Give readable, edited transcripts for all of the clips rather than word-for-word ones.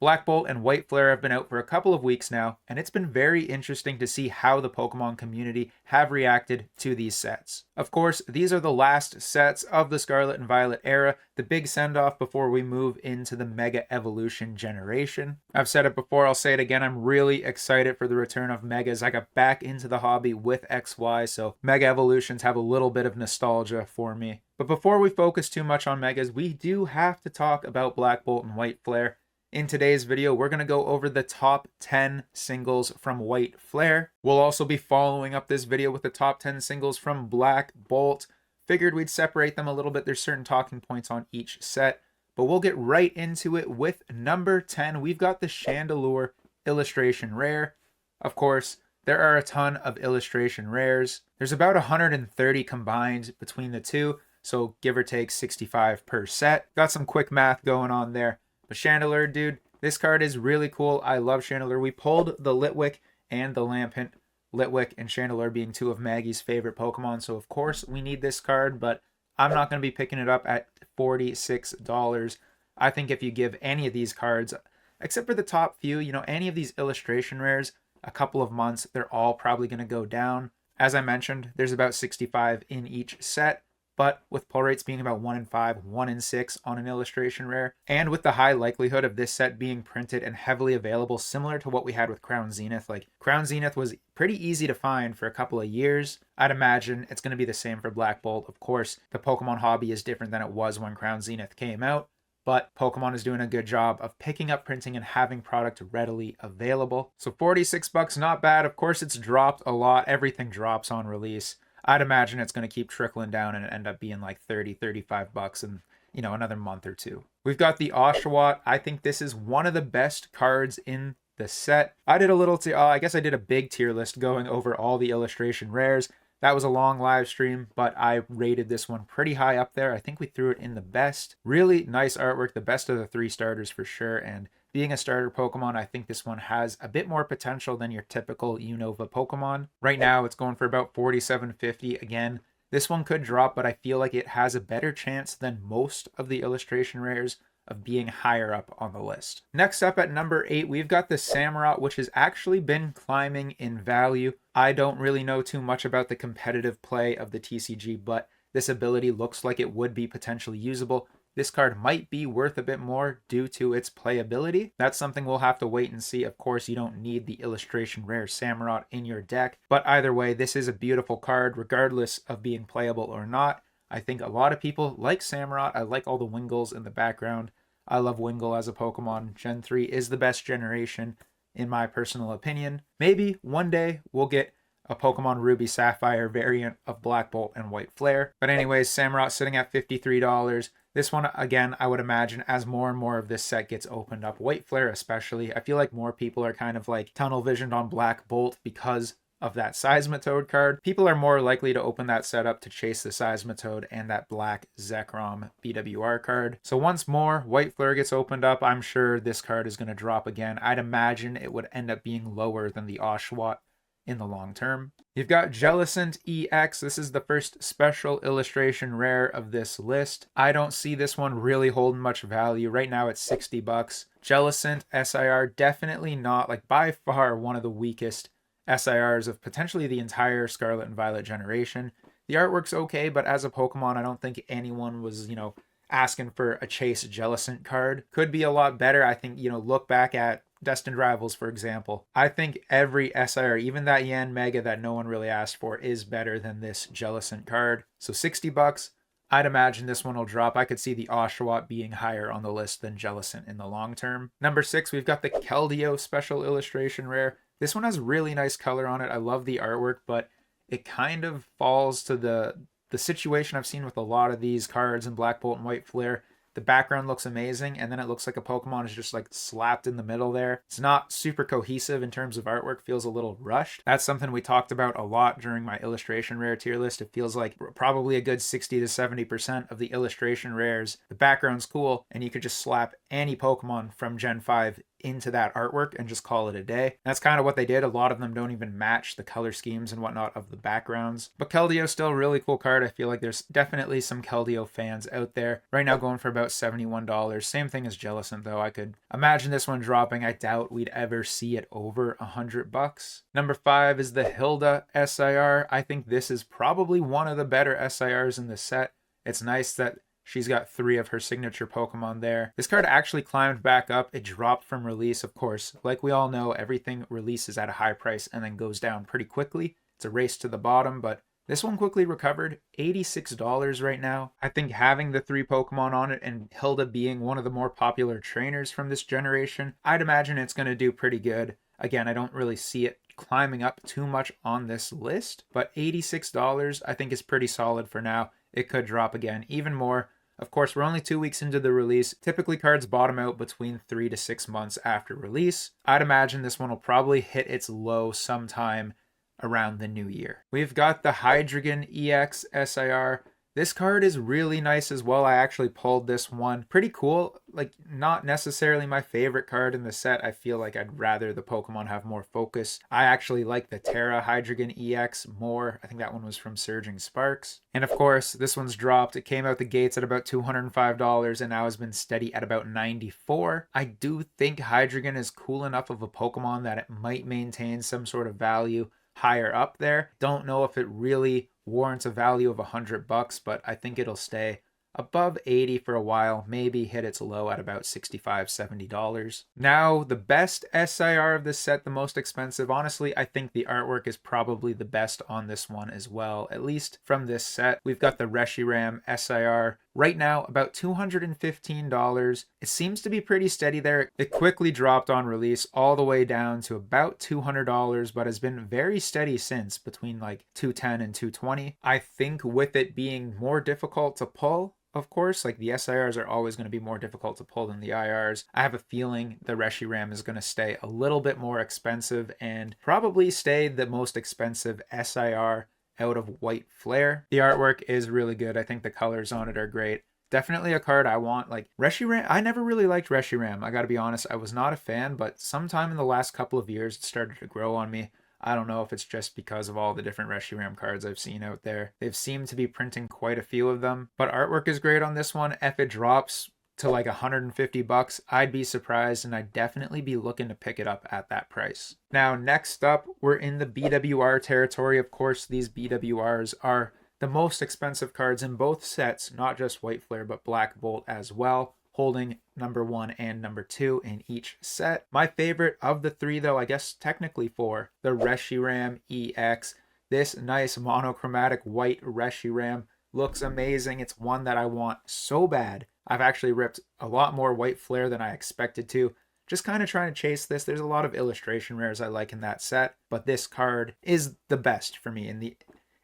Black Bolt and White Flare have been out for a couple of weeks now, and it's been very interesting to see how the Pokemon community have reacted to these sets. Of course, these are the last sets of the Scarlet and Violet era, the big send-off before we move into the Mega Evolution generation. I've said it before, I'll say it again, I'm really excited for the return of Megas. I got back into the hobby with XY, so Mega Evolutions have a little bit of nostalgia for me. But before we focus too much on Megas, we do have to talk about Black Bolt and White Flare. In today's video, we're going to go over the top 10 singles from White Flare. We'll also be following up this video with the top 10 singles from Black Bolt. Figured we'd separate them a little bit. There's certain talking points on each set, but we'll get right into it with number 10. We've got the Chandelure Illustration Rare. Of course, there are a ton of illustration rares. There's about 130 combined between the two, so give or take 65 per set. Got some quick math going on there. But Chandelure, dude, this card is really cool. I love Chandelure. We pulled the Litwick and the Lampent. Litwick and Chandelure being two of Maggie's favorite Pokemon, so of course we need this card, but I'm not going to be picking it up at $46. I think if you give any of these cards, except for the top few, any of these illustration rares, a couple of months, they're all probably going to go down. As I mentioned, there's about 65 in each set. But with pull rates being about 1 in 5, 1 in 6 on an illustration rare, and with the high likelihood of this set being printed and heavily available, similar to what we had with Crown Zenith, like Crown Zenith was pretty easy to find for a couple of years. I'd imagine it's going to be the same for Black Bolt. Of course, the Pokemon hobby is different than it was when Crown Zenith came out, but Pokemon is doing a good job of picking up printing and having product readily available. So $46, not bad. Of course, it's dropped a lot. Everything drops on release. I'd imagine it's going to keep trickling down and end up being like $30-$35 in, another month or two. We've got the Oshawott. I think this is one of the best cards in the set. I did a little, I guess I did a big tier list going over all the illustration rares. That was a long live stream, but I rated this one pretty high up there. I think we threw it in the best. Really nice artwork, the best of the 3 starters for sure, and being a starter Pokemon, I think this one has a bit more potential than your typical Unova Pokemon. Right now, it's going for about $47.50. Again, this one could drop, but I feel like it has a better chance than most of the illustration rares of being higher up on the list. Next up at number 8, we've got the Samurott, which has actually been climbing in value. I don't really know too much about the competitive play of the TCG, but this ability looks like it would be potentially usable. This card might be worth a bit more due to its playability. That's something we'll have to wait and see. Of course, you don't need the illustration rare Samurott in your deck, but either way, this is a beautiful card regardless of being playable or not. I think a lot of people like Samurott. I like all the Wingles in the background. I love Wingull as a Pokemon. Gen 3 is the best generation in my personal opinion. Maybe one day we'll get a Pokemon Ruby Sapphire variant of Black Bolt and White Flare. But anyways, Samurott sitting at $53. This one, again, I would imagine as more and more of this set gets opened up, White Flare especially, I feel like more people are kind of like tunnel visioned on Black Bolt because of that Seismitoad card. People are more likely to open that set up to chase the Seismitoad and that black Zekrom BWR card. So once more, White Flare gets opened up, I'm sure this card is going to drop again. I'd imagine it would end up being lower than the Oshawott in the long term. You've got Jellicent EX. This is the first special illustration rare of this list. I don't see this one really holding much value. Right now it's $60. Jellicent SIR, definitely not, like by far one of the weakest SIRs of potentially the entire Scarlet and Violet generation. The artwork's okay, but as a Pokemon, I don't think anyone was, asking for a Chase Jellicent card. Could be a lot better. I think, look back at Destined Rivals, for example. I think every SIR, even that Yan Mega that no one really asked for, is better than this Jellicent card. So $60, I'd imagine this one will drop. I could see the Oshawott being higher on the list than Jellicent in the long term. Number 6, we've got the Keldeo Special Illustration Rare. This one has really nice color on it. I love the artwork, but it kind of falls to the situation I've seen with a lot of these cards in Black Bolt and White Flare. The background looks amazing, and then it looks like a Pokemon is just like slapped in the middle there. It's not super cohesive in terms of artwork, feels a little rushed. That's something we talked about a lot during my illustration rare tier list. It feels like probably a good 60 to 70% of the illustration rares, the background's cool, and you could just slap any Pokemon from Gen 5 into that artwork and just call it a day. That's kind of what they did. A lot of them don't even match the color schemes and whatnot of the backgrounds. But Keldeo's still a really cool card. I feel like there's definitely some Keldeo fans out there. Right now going for about about $71. Same thing as Jellicent though. I could imagine this one dropping. I doubt we'd ever see it over $100. Number 5 is the Hilda SIR. I think this is probably one of the better SIRs in the set. It's nice that she's got 3 of her signature Pokemon there. This card actually climbed back up. It dropped from release, of course. Like we all know, everything releases at a high price and then goes down pretty quickly. It's a race to the bottom, but this one quickly recovered. $86 right now. I think having the 3 Pokemon on it and Hilda being one of the more popular trainers from this generation, I'd imagine it's going to do pretty good. Again, I don't really see it climbing up too much on this list, but $86 I think is pretty solid for now. It could drop again even more. Of course, we're only 2 weeks into the release. Typically, cards bottom out between 3 to 6 months after release. I'd imagine this one will probably hit its low sometime around the new year. We've got the Hydreigon EX SIR. This card is really nice as well. I actually pulled this one. Pretty cool. Like, not necessarily my favorite card in the set. I feel like I'd rather the Pokemon have more focus. I actually like the Terra Hydreigon EX more. I think that one was from Surging Sparks. And of course, this one's dropped. It came out the gates at about $205 and now has been steady at about $94. I do think Hydreigon is cool enough of a Pokemon that it might maintain some sort of value higher up there. Don't know if it really warrants a value of $100, but I think it'll stay above 80 for a while, maybe hit its low at about $65, $70. Now, the best SIR of this set, the most expensive, honestly, I think the artwork is probably the best on this one as well, at least from this set. We've got the Reshiram SIR. Right now, about $215. It seems to be pretty steady there. It quickly dropped on release all the way down to about $200, but has been very steady since, between like $210 and $220. I think with it being more difficult to pull, of course, like the SIRs are always going to be more difficult to pull than the IRs. I have a feeling the Reshiram is going to stay a little bit more expensive and probably stay the most expensive SIR out of White Flare. The artwork is really good. I think the colors on it are great. Definitely a card I want. Like Reshiram, I never really liked Reshiram. I gotta be honest, I was not a fan, but sometime in the last couple of years it started to grow on me. I don't know if it's just because of all the different Reshiram cards I've seen out there. They've seemed to be printing quite a few of them, but artwork is great on this one. If it drops to like $150, I'd be surprised and I'd definitely be looking to pick it up at that price. Now, next up, we're in the BWR territory. Of course, these BWRs are the most expensive cards in both sets, not just White Flare, but Black Bolt as well, holding number 1 and number 2 in each set. My favorite of the 3, though, I guess technically 4, the Reshiram EX. This nice monochromatic white Reshiram looks amazing. It's one that I want so bad. I've actually ripped a lot more White Flare than I expected to. Just kind of trying to chase this. There's a lot of illustration rares I like in that set, but this card is the best for me.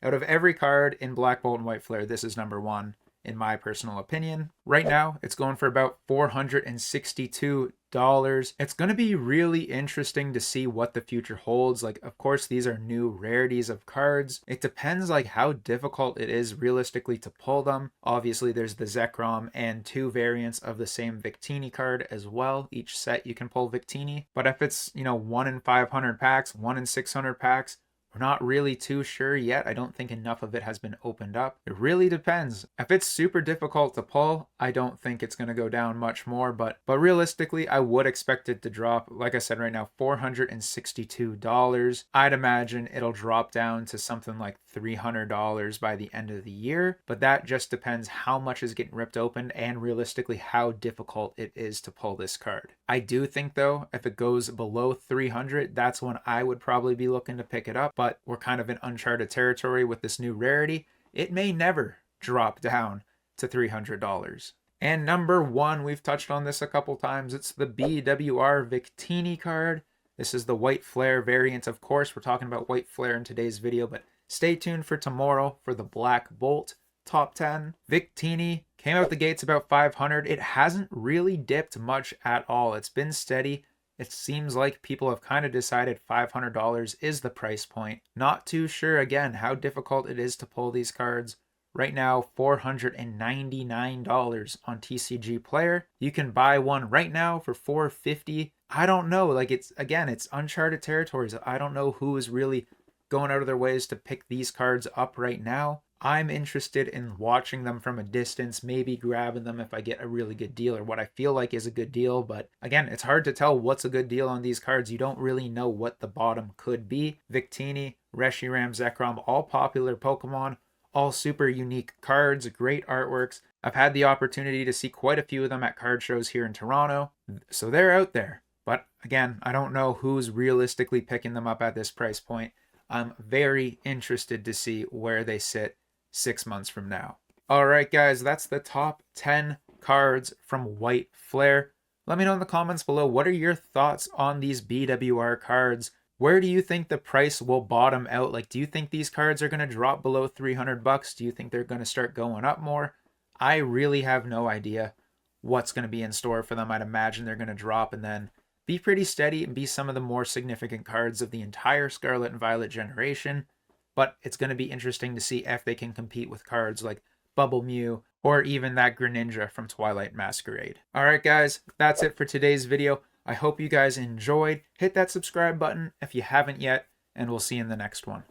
Out of every card in Black Bolt and White Flare, this is number 1 in my personal opinion. Right now, it's going for about $462. It's going to be really interesting to see what the future holds. Like, of course, these are new rarities of cards. It depends like how difficult it is realistically to pull them. Obviously, there's the Zekrom and 2 variants of the same Victini card as well. Each set you can pull Victini. But if it's, 1 in 500 packs, 1 in 600 packs, we're not really too sure yet. I don't think enough of it has been opened up. It really depends. If it's super difficult to pull, I don't think it's going to go down much more, but realistically, I would expect it to drop. Like I said right now, $462. I'd imagine it'll drop down to something like $300 by the end of the year, but that just depends how much is getting ripped open and realistically how difficult it is to pull this card. I do think though, if it goes below 300, that's when I would probably be looking to pick it up. But we're kind of in uncharted territory with this new rarity. It may never drop down to $300. And number 1, we've touched on this a couple times. It's the BWR Victini card. This is the White Flare variant. Of course, we're talking about White Flare in today's video, but stay tuned for tomorrow for the Black Bolt top 10. Victini came out the gates about $500. It hasn't really dipped much at all. It's been steady. It seems like people have kind of decided $500 is the price point. Not too sure, again, how difficult it is to pull these cards. Right now, $499 on TCG Player. You can buy one right now for $450. I don't know. Like, it's uncharted territories. I don't know who is really going out of their ways to pick these cards up right now. I'm interested in watching them from a distance, maybe grabbing them if I get a really good deal or what I feel like is a good deal. But again, it's hard to tell what's a good deal on these cards. You don't really know what the bottom could be. Victini, Reshiram, Zekrom, all popular Pokemon, all super unique cards, great artworks. I've had the opportunity to see quite a few of them at card shows here in Toronto, so they're out there. But again, I don't know who's realistically picking them up at this price point. I'm very interested to see where they sit 6 months from now. All right, guys, that's the top 10 cards from White Flare. Let me know in the comments below, what are your thoughts on these BWR cards? Where do you think the price will bottom out? Like, do you think these cards are going to drop below 300 bucks? Do you think they're going to start going up more? I really have no idea what's going to be in store for them. I'd imagine they're going to drop and then be pretty steady and be some of the more significant cards of the entire Scarlet and Violet generation. But it's going to be interesting to see if they can compete with cards like Bubble Mew or even that Greninja from Twilight Masquerade. All right, guys, that's it for today's video. I hope you guys enjoyed. Hit that subscribe button if you haven't yet, and we'll see you in the next one.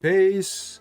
Peace!